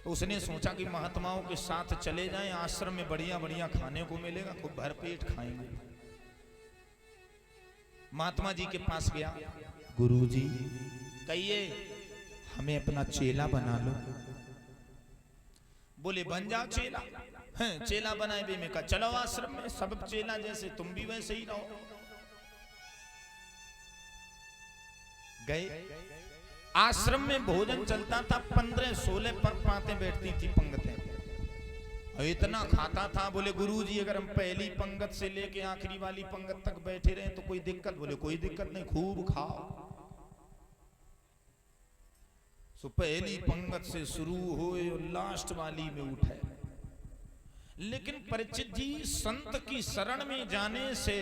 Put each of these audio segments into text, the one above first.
तो उसने सोचा कि महात्माओं के साथ चले जाएं, आश्रम में बढ़िया बढ़िया खाने को मिलेगा, खूब भरपेट खाएंगे। महात्मा जी के पास गया, गुरुजी कहिए हमें अपना चेला बना लो। बोले बन जाओ चेला। हैं चेला बनाए भी, मैं कहा चलो आश्रम में, सब चेला जैसे तुम भी वैसे ही रहो। गए आश्रम में भोजन चलता था, 15-16 पाते बैठती थी पंगतें, और इतना खाता था। बोले गुरुजी अगर हम पहली पंगत से लेके आखिरी वाली पंगत तक बैठे रहे तो कोई दिक्कत? बोले कोई दिक्कत नहीं, खूब खाओ। सो पहली पंगत से शुरू हुए और लास्ट वाली में उठे। लेकिन परीक्षित जी, संत की शरण में जाने से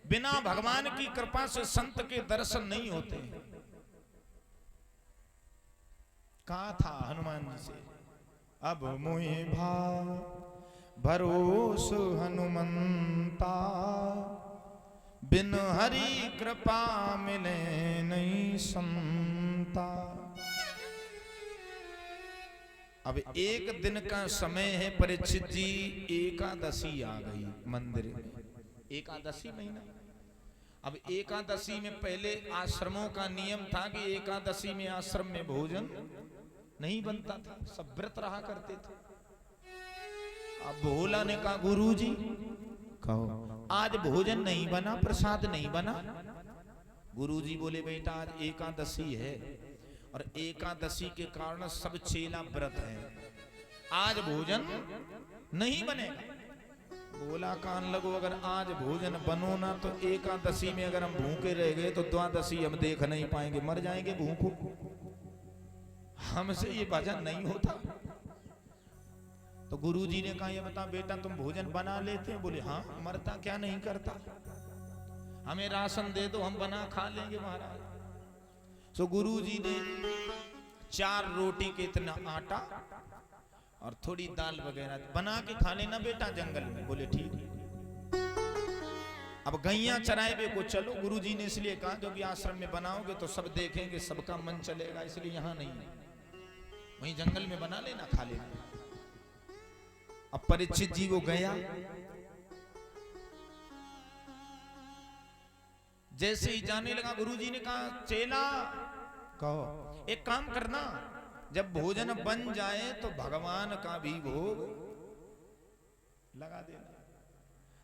बिना भगवान की कृपा से संत के दर्शन नहीं होते। कहा था हनुमान जी से, अब मोहे भाव भरोस हनुमंता, बिन हरि कृपा मिले नहीं संता। अब एक दिन का समय है परीक्षित जी, एकादशी आ गई मंदिर में, एकादशी महीना। अब एकादशी में पहले आश्रमों का नियम था कि एकादशी में आश्रम में भोजन नहीं बनता था, सब व्रत रहा करते थे। अब भोला ने कहा गुरुजी कहो आज भोजन नहीं बना, प्रसाद नहीं बना। गुरुजी बोले बेटा आज एकादशी है और एकादशी के कारण सब चेला व्रत है, आज भोजन नहीं बनेगा। बोला कान लगो, अगर आज भोजन बनो ना तो एकादशी में अगर हम भूखे रह गए तो द्वादशी हम देख नहीं पाएंगे, मर जाएंगे भूखों, हमसे ये भजन नहीं होता। तो गुरुजी ने कहा ये बता बेटा तुम भोजन बना लेते हैं? बोले हाँ, मरता क्या नहीं करता, हमें राशन दे दो हम बना खा लेंगे महाराज। तो गुरुजी ने 4 रोटी के इतना आटा और थोड़ी दाल वगैरह बना के खा लेना बेटा जंगल में। बोले ठीक है। अब गैया चराए बे को चलो, गुरुजी ने इसलिए कहा क्योंकि आश्रम में बनाओगे तो सब देखेंगे, सबका मन चलेगा, इसलिए यहां नहीं है, वहीं जंगल में बना लेना, खा लेना। अब परीक्षित जी वो गया, जैसे ही जाने लगा गुरुजी ने कहा चेला कहो एक काम करना, जब भोजन बन जाए तो भगवान का भी भोग लगा देना।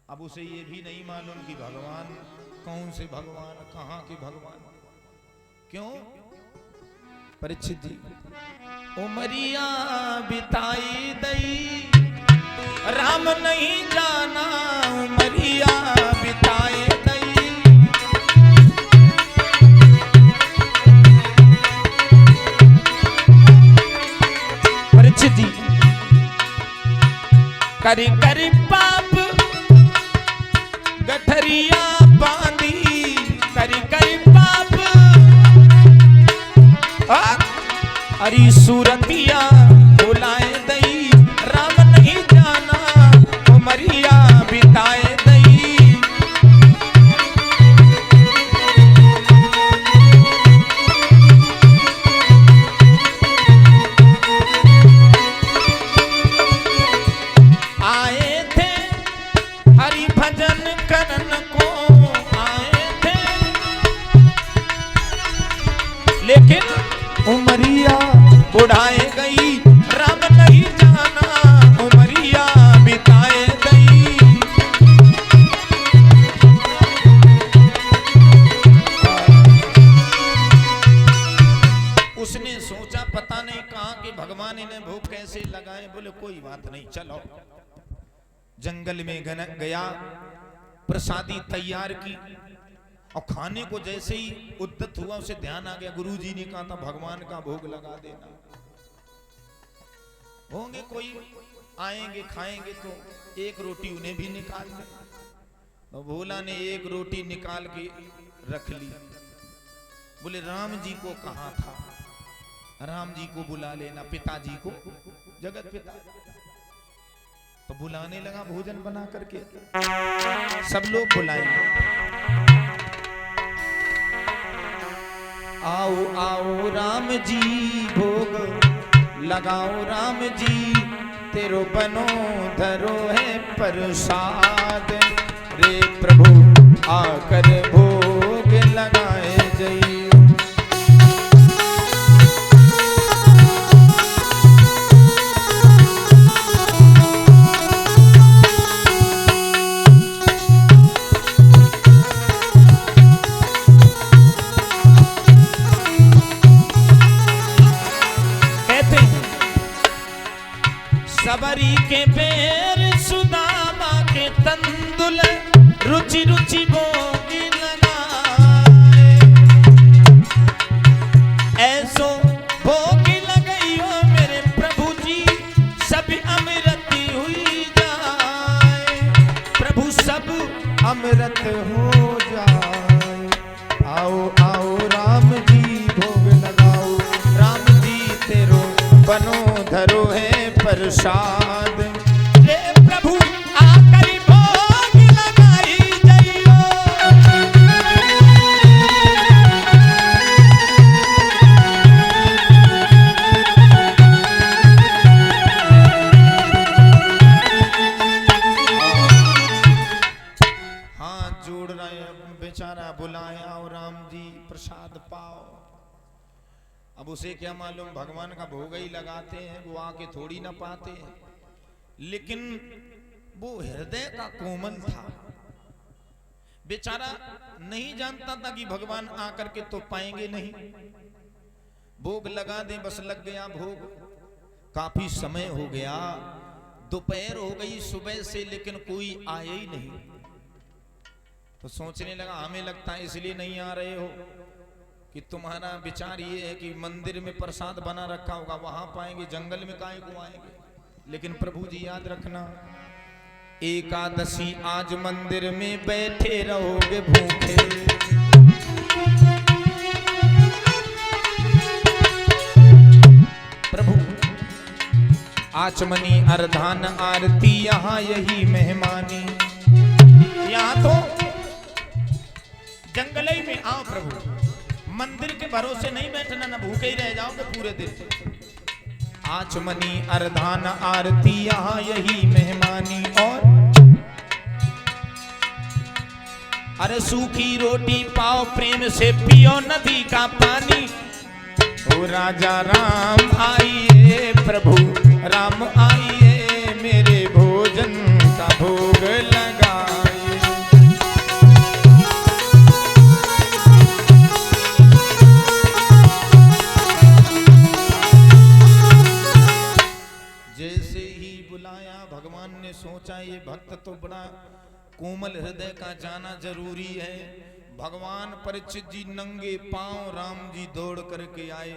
अब उसे ये भी नहीं मालूम कि भगवान कौन से भगवान, कहां के भगवान, क्यों? परीक्षित जी उमरिया बिताई दई राम नहीं जाना, उमरिया बिताए दई। परीक्षित जी करी करी पाप गठरिया बांधी, करी करी पाप हरी सूरतिया बुलाए दई, राम नहीं जाना उमरिया बिताए दई। आए थे हरि भजन करन को, आए थे लेकिन उमरिया बुढ़ाए गई, राम नहीं जाना उमरिया बिताए गई। उसने सोचा पता नहीं कहां कि भगवान इन्हें भूख कैसे लगाए। बोले कोई बात नहीं, चलो जंगल में गया, प्रसादी तैयार की और खाने को जैसे ही उद्यत हुआ उसे ध्यान आ गया, गुरुजी ने कहा था भगवान का भोग लगा देना, होंगे कोई आएंगे खाएंगे तो एक रोटी उन्हें भी निकाल दे। तो भोला ने एक रोटी निकाल के रख ली। बोले राम जी को कहा था, राम जी को बुला लेना, पिताजी को, जगत पिता। तो बुलाने लगा भोजन बना करके, सब लोग बुलाएंगे, आओ आओ राम जी भोग लगाओ राम जी तेरो बनो धरो है प्रसाद। रे प्रभु आकर भोग लगाए जइयो। सबरी के पैर सुदामा के तंदुल रुचि रुचि भोग लगाए। ऐसो भोग लगाइयो मेरे प्रभु जी सब अमृत हुई जाए। प्रभु सब अमृत हो जाए। आओ आओ राम जी भोग लगाओ। राम जी तेरो बनो धरो है प्रसाद। रे प्रभु आकर भोग लगाई जइयो। हाथ जोड़ रहे बेचारा बुलाए आओ राम जी प्रसाद पाओ। अब उसे क्या मालूम भगवान का भोग ही लगाते हैं, वो आके थोड़ी ना पाते हैं। लेकिन वो हृदय का कोमल था, बेचारा नहीं जानता था कि भगवान आकर के तो पाएंगे नहीं। भोग लगा दे बस लग गया भोग। काफी समय हो गया, दोपहर हो गई सुबह से, लेकिन कोई आया ही नहीं। तो सोचने लगा हमें लगता है इसलिए नहीं आ रहे हो कि तुम्हारा विचार ये है कि मंदिर में प्रसाद बना रखा होगा वहां पाएंगे, जंगल में काहे को आएंगे। लेकिन प्रभु जी याद रखना, एकादशी आज मंदिर में बैठे रहोगे भूखे। प्रभु आचमनी अर्धान आरती यहाँ यही मेहमानी। यहाँ तो जंगल ही में आओ प्रभु, मंदिर के भरोसे नहीं बैठना, ना भूखे ही रह जाओगे पूरे दिन। आचमनी अर्धान आरती यहाँ यही मेहमानी। और अरे सूखी रोटी पाओ प्रेम से पियो नदी का पानी। ओ राजा राम आइए प्रभु राम आइए मेरे भोजन का भोग लगाए। जैसे ही बुलाया भगवान ने सोचा ये भक्त तो बड़ा कोमल हृदय का जाना जरूरी है। भगवान परीक्षित जी नंगे पांव राम जी दौड़ करके आए।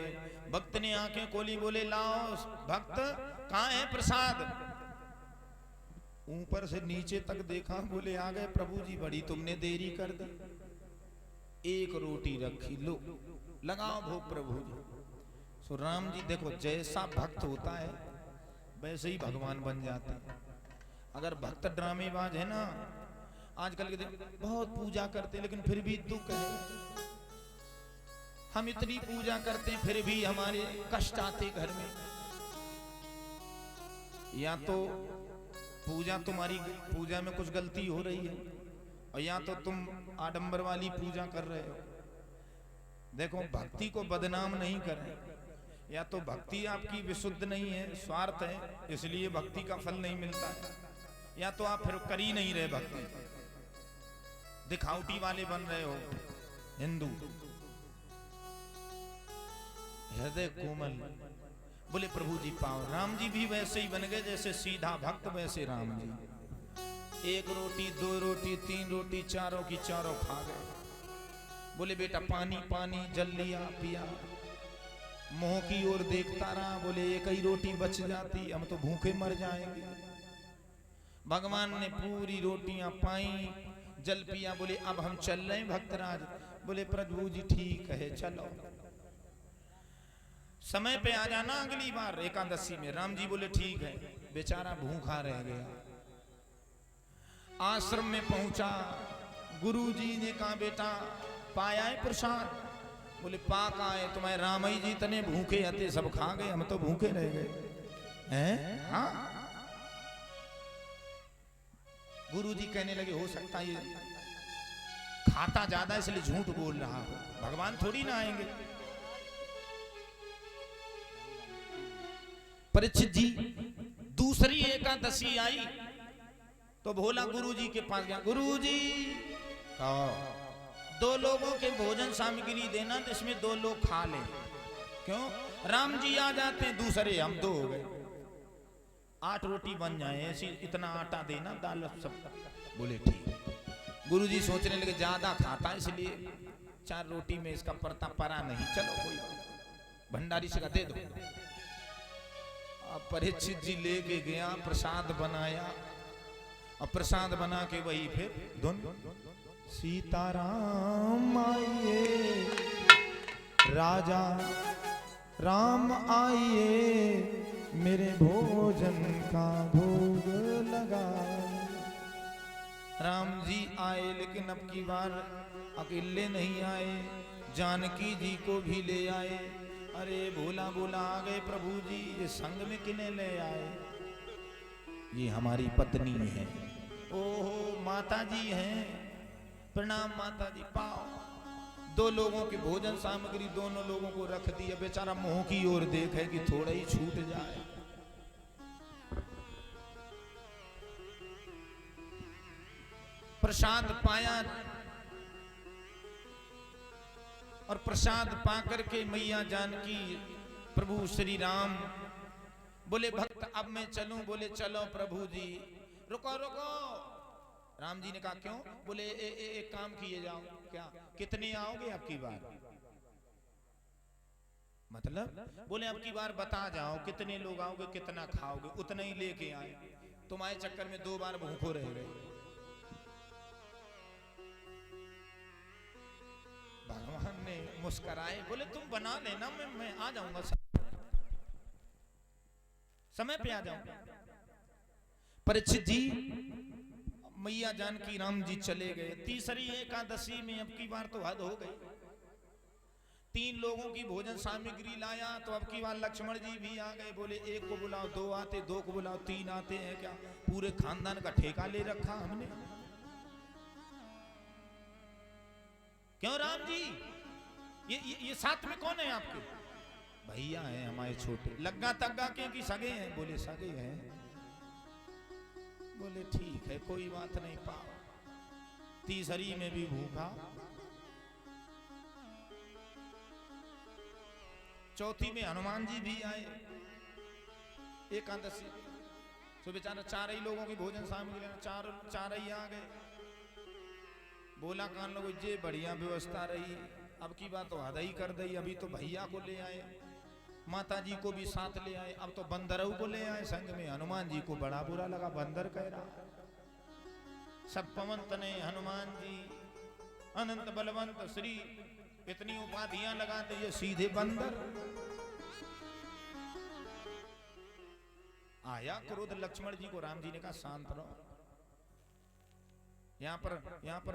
भक्त ने आंखें खोली, बोले लाओ भक्त कहाँ है प्रसाद। ऊपर से नीचे तक देखा, बोले आ गए प्रभु जी, बड़ी तुमने देरी कर दी। एक रोटी रखी, लो लगाओ भोग प्रभु जी। सो राम जी देखो जैसा भक्त होता है वैसे ही भगवान बन जाते हैं। अगर भक्त ड्रामेबाज है ना, आजकल के बहुत पूजा करते हैं लेकिन फिर भी दुख है। हम इतनी पूजा करते हैं फिर भी हमारे कष्ट आते घर में। या तो पूजा तुम्हारी पूजा में कुछ गलती हो रही है, और या तो तुम आडंबर वाली पूजा कर रहे हो। देखो भक्ति को बदनाम नहीं करें। या तो भक्ति आपकी विशुद्ध नहीं है, स्वार्थ है, इसलिए भक्ति का फल नहीं मिलता है। या तो आप फिर कर ही नहीं रहे भक्ति, दिखावटी वाले बन रहे हो हिंदू। हृदय कोमल, बोले प्रभु जी पाओ। राम जी भी वैसे ही बन गए, जैसे सीधा भक्त वैसे राम जी। एक रोटी, दो रोटी, तीन रोटी, चारों की चारों खा गए। बोले बेटा पानी पानी, जल लिया पिया। मुंह की ओर देखता रहा, बोले एक ही रोटी बच जाती, हम तो भूखे मर जाएंगे। भगवान ने पूरी रोटियां पाई, जल पिया। बोले अब हम चल रहे हैं भक्तराज। बोले प्रभु जी ठीक है चलो, समय पे आ जाना अगली बार एकादशी में। राम जी बोले ठीक है। बेचारा भूखा रह गया। आश्रम में पहुंचा, गुरु जी ने कहा बेटा पाया है प्रसाद। बोले पाक आए तुम्हारे रामई जी तने भूखे हते सब खा गए, हम तो भूखे रह गए हैं। हाँ गुरु जी कहने लगे हो सकता है ये खाता ज्यादा इसलिए झूठ बोल रहा हो, भगवान थोड़ी ना आएंगे। परीक्षित जी दूसरी एकादशी आई तो भोला गुरु जी के पास गया, गुरु जी दो लोगों के भोजन सामग्री देना तो इसमें 2 लोग खा लें। क्यों? राम जी आ जाते हैं दूसरे, हम 2 हो गए, 8 रोटी बन जाए, ऐसी इतना आटा देना दाल सब। बोले ठीक। गुरु जी सोचने लगे ज्यादा खाता इसलिए 4 रोटी में इसका परता परा नहीं, चलो कोई भंडारी से दे दो। अब परीक्षित जी लेके गया, प्रसाद बनाया, और प्रसाद बना के वही फिर धुन सीताराम आइए राजा राम आइए मेरे भोजन का भोग लगा। राम जी आए लेकिन अब की बार अकेले नहीं आए, जानकी जी को भी ले आए। अरे भोला बोला आ गए प्रभु जी, ये संग में किन्हें ले आए? ये हमारी पत्नी है। ओहो माता जी हैं, प्रणाम माता जी, पाओ। 2 लोगों की भोजन सामग्री दोनों लोगों को रख दी। बेचारा मुंह की ओर देखे कि थोड़ा ही छूट जाए। प्रसाद पाया और प्रसाद पाकर के मैया जानकी प्रभु श्री राम बोले भक्त अब मैं चलूं? बोले चलो प्रभु जी। रुको रुको, राम जी ने कहा क्यों? बोले एक काम किए जाओ। क्या? कितने आओगे अब की बार? मतलब बोले अब की बार बता जाओ कितने लोग आओगे, कितना खाओगे, उतना ही लेके आए। तुम्हारे चक्कर में 2 बार भूखो रह गए। भगवान ने मुस्कुराए, बोले तुम बना लेना, मैं आ जाऊंगा, समय पे आ जाऊंगा। परीक्षित जी मैया जानकी राम जी चले गए। तीसरी एकादशी में अब की बार तो हद हो गई। 3 लोगों की भोजन सामग्री लाया तो अब की बार लक्ष्मण जी भी आ गए। बोले 1 को बुलाओ, 2 आते, 2 को बुलाओ, 3 आते हैं क्या? पूरे खानदान का ठेका ले रखा हमने। क्यों राम जी? ये साथ में कौन है आपके? भैया हैं हमारे छोटे, लग्गा तग्गा के कि सगे हैं? बोले सगे हैं। बोले ठीक है कोई बात नहीं, पाओ। तीसरी में भी भूखा, चौथी में हनुमान जी भी आए। एकादशी तो बेचारा 4 ही लोगों की भोजन सामग्री, 4 ही आ गए। बोला कान लोगों जे बढ़िया व्यवस्था रही, अब की बात तो आधा ही कर दी। अभी तो भैया को ले आए, माता जी को भी साथ ले आए, अब तो बंदरों को ले आए संग में। हनुमान जी को बड़ा बुरा लगा, बंदर कह रहा। सब पवन तने हनुमान जी, अनंत बलवंत श्री, इतनी उपाधियां लगाते ये सीधे बंदर। आया क्रोध लक्ष्मण जी को। राम जी ने कहा शांत रहो, यहाँ पर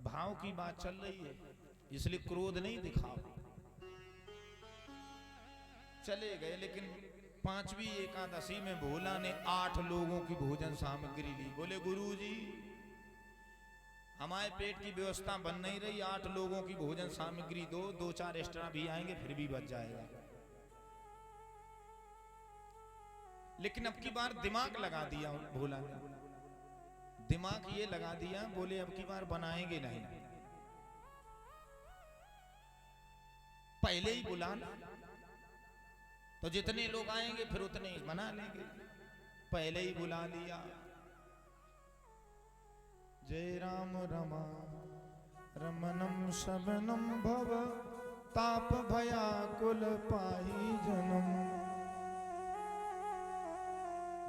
भाव की बात चल रही है, इसलिए क्रोध नहीं दिखाओ। चले गए। लेकिन 5वीं एकादशी में भोला ने 8 लोगों की भोजन सामग्री ली। बोले गुरुजी हमारे पेट की व्यवस्था बन नहीं रही, 8 लोगों की भोजन सामग्री दो, 2-4 एक्स्ट्रा भी आएंगे फिर भी बच जाएगा। लेकिन अब की बार दिमाग लगा दिया भोला ने, दिमाग ये लगा दिया। बोले अब की बार बनाएंगे नहीं, पहले ही बुलाना तो जितने लोग आएंगे फिर उतने ही बना लेंगे। पहले ही बुला लिया। जय राम रमा रमनम शबनम भव ताप भयाकुल पाही जन्म।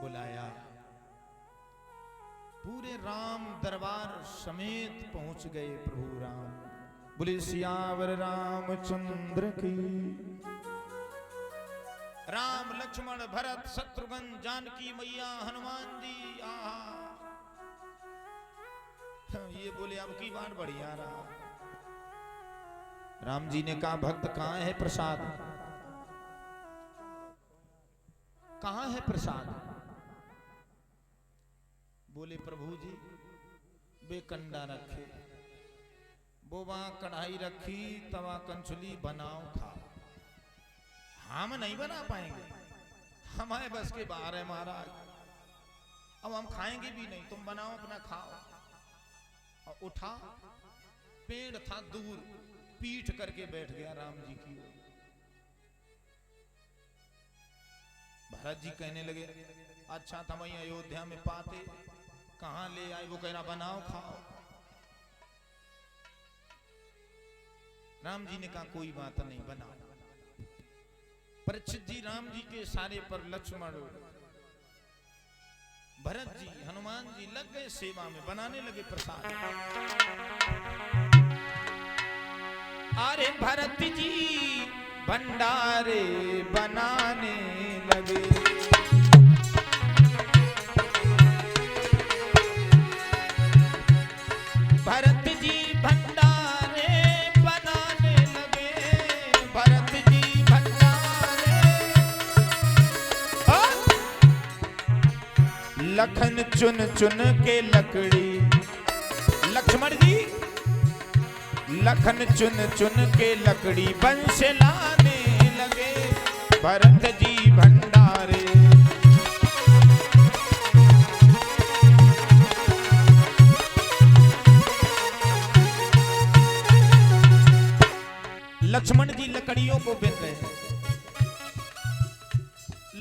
बुलाया, पूरे राम दरबार समेत पहुंच गए प्रभु राम। बोले सियावर रामचंद्र की। राम लक्ष्मण भरत शत्रुघ्न जानकी मैया हनुमान जी। आहा ये बोले अब की बार बढ़िया रहा। राम जी ने कहा भक्त कहां है प्रसाद, कहां है प्रसाद? बोले प्रभु जी बेकंडा रखे, वो वहां कढ़ाई रखी, तवा कंचुली, बनाओ खाओ। हम नहीं बना पाएंगे, हमारे बस के बाहर है महाराज, अब हम खाएंगे भी नहीं, तुम बनाओ अपना खाओ। और उठा, पेड़ था दूर, पीठ करके बैठ गया राम जी की ओर। भरत जी कहने लगे अच्छा था वही अयोध्या में पाते, कहां ले आए? वो कह रहा बनाओ खाओ। राम जी ने कहा कोई बात नहीं, बनाओ। परीक्षित जी राम जी के सारे पर, लक्ष्मण, भरत जी, हनुमान जी लग गए सेवा में, बनाने लगे प्रसाद। अरे भरत जी भंडारे बनाने लगे, भरत जी भंडारे बनाने लगे, भरत जी भंडारे। लखन चुन चुन के लकड़ी, लक्ष्मण जी लखन चुन चुन के लकड़ी बंश लाने लगे, भरत जी भंडारे। लक्ष्मण जी लकड़ियों को बिन रहे हैं,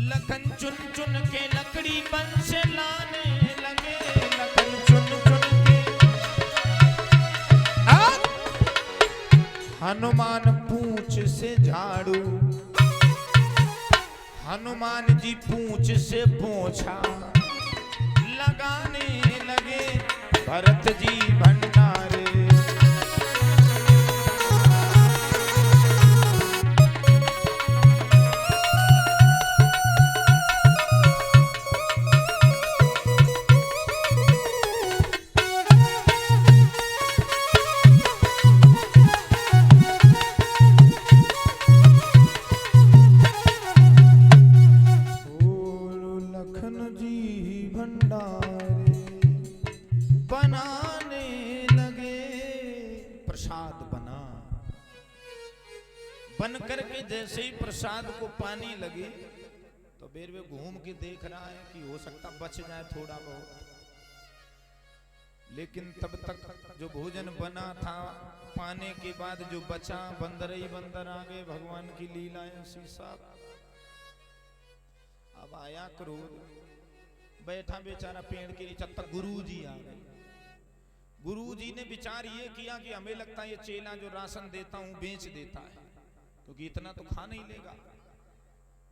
लखन चुन चुन के लकड़ी बंश लाने लगे, लखन चुन चुन के। हनुमान पूंछ से झाड़ू, हनुमान जी पूंछ से पोंछा लगाने लगे, भरत जी भंडारे। बनाने लगे प्रसाद बना, बन करके जैसे ही प्रसाद को पाने लगे तो बेर में घूम के देख रहा है कि हो सकता बच जाए थोड़ा बहुत, लेकिन तब तक जो भोजन बना था पाने के बाद जो बचा, बंदर ही बंदर आ गए। भगवान की लीला ऐसी सब। अब आया क्रोध, बैठा बेचारा पेड़ के नीचे, तक गुरु जी आ गए। गुरु जी ने विचार ये किया कि हमें लगता है ये चेला जो राशन देता हूं बेच देता है, क्योंकि इतना तो खा नहीं लेगा।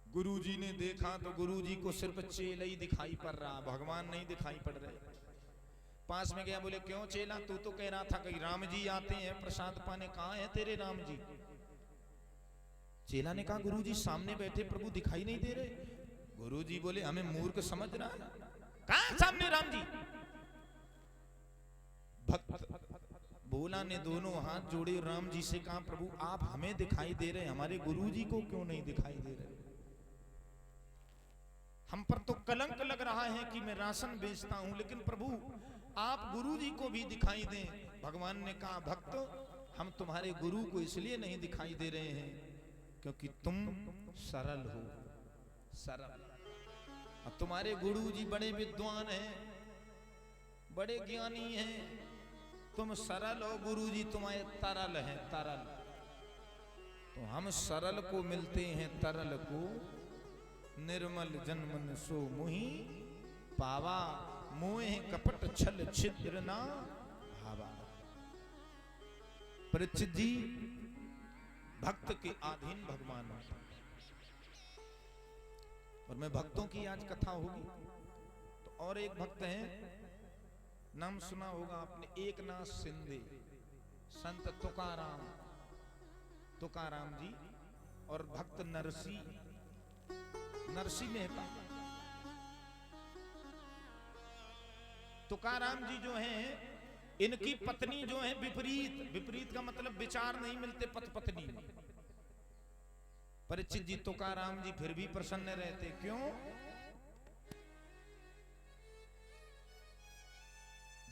गुरु जी ने देखा तो गुरु जी को सिर्फ चेला ही दिखाई पड़ रहा, भगवान नहीं दिखाई पड़ रहे। पास में गया, बोले क्यों चेला, तू तो कह रहा था कि राम जी आते हैं प्रसाद पाने, कहां है तेरे राम जी? चेला ने कहा गुरु जी सामने बैठे प्रभु दिखाई नहीं दे रहे। गुरु जी बोले हमें मूर्ख समझ रहा है, कहां सामने राम जी? भक्त भोला ने दोनों हाथ जोड़े, राम जी से कहा प्रभु आप हमें दिखाई दे रहे, हमारे गुरु जी को क्यों नहीं दिखाई दे रहे? हम पर तो कलंक लग रहा है कि मैं राशन बेचता हूं, लेकिन प्रभु आप गुरु जी को भी दिखाई दें। भगवान ने कहा भक्त हम तुम्हारे गुरु को इसलिए नहीं दिखाई दे रहे हैं क्योंकि तुम सरल हो, सरल। अब तुम्हारे गुरु जी बड़े विद्वान हैं, बड़े ज्ञानी हैं, तुम सरल हो, गुरु जी तुम्हारे तरल हैं, तरल। तो हम सरल को मिलते हैं, तरल को। निर्मल जन्मन सो मुहि पावा, मोह कपट छल छिद्र ना भावा। परीक्षित जी भक्त के अधीन भगवान होता, और मैं भक्तों की आज कथा होगी। तो और एक भक्त हैं, नाम सुना होगा आपने, एकनाथ शिंदे, संत तुकाराम, तुकाराम जी, और भक्त नरसी, नरसी मेहता। तुकाराम जी जो हैं इनकी पत्नी जो है विपरीत, विपरीत का मतलब विचार नहीं मिलते पति पत्नी में। परीक्षित जी तुकाराम जी फिर भी प्रसन्न रहते, क्यों?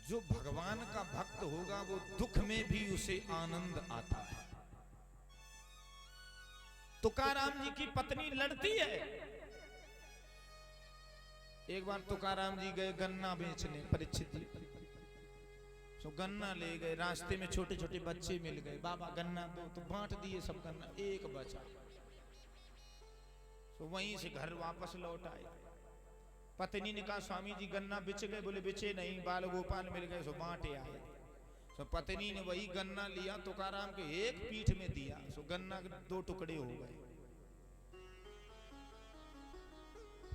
जो भगवान का भक्त होगा वो दुख में भी उसे आनंद आता है। तुकाराम जी की पत्नी लड़ती है। एक बार तुकाराम जी गए गन्ना बेचने, परीक्षित जी तो गन्ना ले गए, रास्ते में छोटे छोटे बच्चे मिल गए, बाबा गन्ना दो, तो बांट दिए सब गन्ना, एक बचा। तो वहीं से घर वापस लौट आए। पत्नी ने कहा स्वामी जी गन्ना बिच गए, बोले बिचे नहीं, बाल गोपाल मिल गए, सो बांटे आए। सो पत्नी ने वही गन्ना लिया, तुकाराम के एक पीठ में दिया, सो गन्ना के 2 टुकड़े हो गए।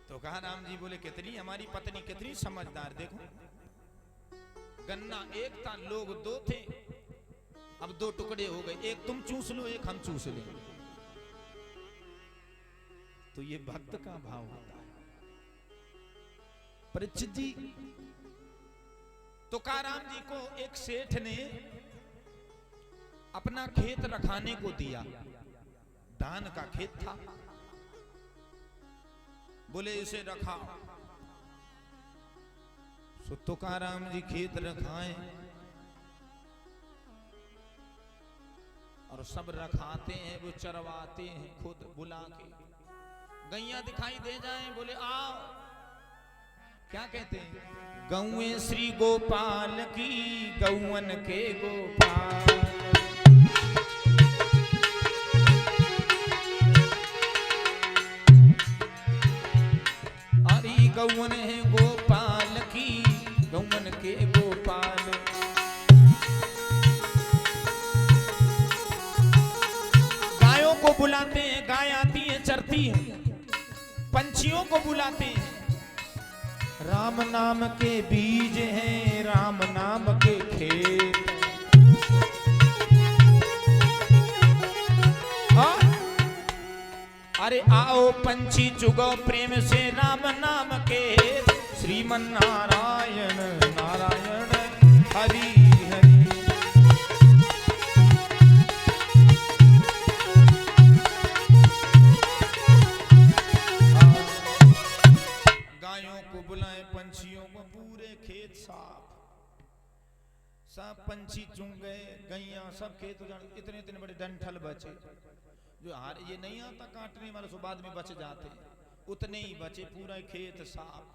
तुकाराम जी बोले कितनी हमारी पत्नी कितनी समझदार, देखो गन्ना एक था, लोग 2 थे, अब 2 टुकड़े हो गए, एक तुम चूस लो एक हम चूस लें। तो ये भक्त का भाव होता है। परीक्षित जी तुकाराम जी को एक सेठ ने अपना खेत रखाने को दिया, धान का खेत था, बोले इसे रखा। सो तुकाराम जी खेत रखाए और सब रखाते हैं, वो चरवाते हैं खुद बुला के, गैया दिखाई दे जाएं, बोले आओ, क्या कहते हैं, गौएं श्री गोपाल की, गौवन के गोपाल। अरे गौवन है गोपाल की, गौवन के गोपाल। गायों को बुलाते हैं, गाय आती है चरती है, पंछियों को बुलाते हैं, राम नाम के बीज हैं, राम नाम के खेत। अरे आओ पंछी चुगो प्रेम से राम नाम के, श्रीमन नारायण नारायण हरि हरि। गायों को बुलाए, पंछियों को, पूरे खेत साफ, सब पंछी चुंग गए, गैया सब खेत उजाड़, इतने इतने बड़े डंठल बचे, जो हार ये नहीं आता काटने वाले, सो बाद में बच जाते, उतने ही बचे, पूरा खेत साफ।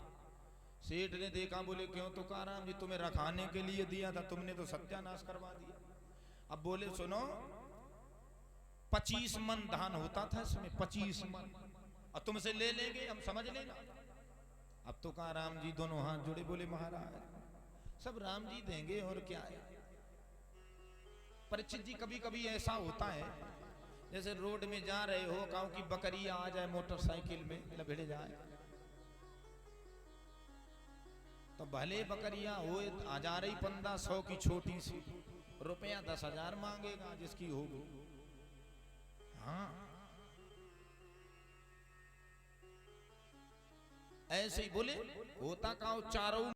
सेठ ने देखा, बोले क्यों तुकाराम जी, तुम्हें रखाने के लिए दिया था, तुमने तो सत्यानाश करवा दिया। अब बोले सुनो, 25 मन धान होता था इसमें, 25 मन, और तुमसे ले लेंगे हम, समझ लेना। अब तुकाराम जी दोनों हाथ जोड़े, बोले महाराज सब राम जी देंगे और क्या है। परीक्षित जी कभी कभी ऐसा होता है, जैसे रोड में जा रहे हो, गांव की बकरी आ जाए मोटरसाइकिल में, लपेटे जाए, तो भले बकरिया हो, आ जा रही 1500 की छोटी सी, रुपया 10,000 मांगेगा जिसकी होगी। हाँ ऐसे ही बोले, होता का चारों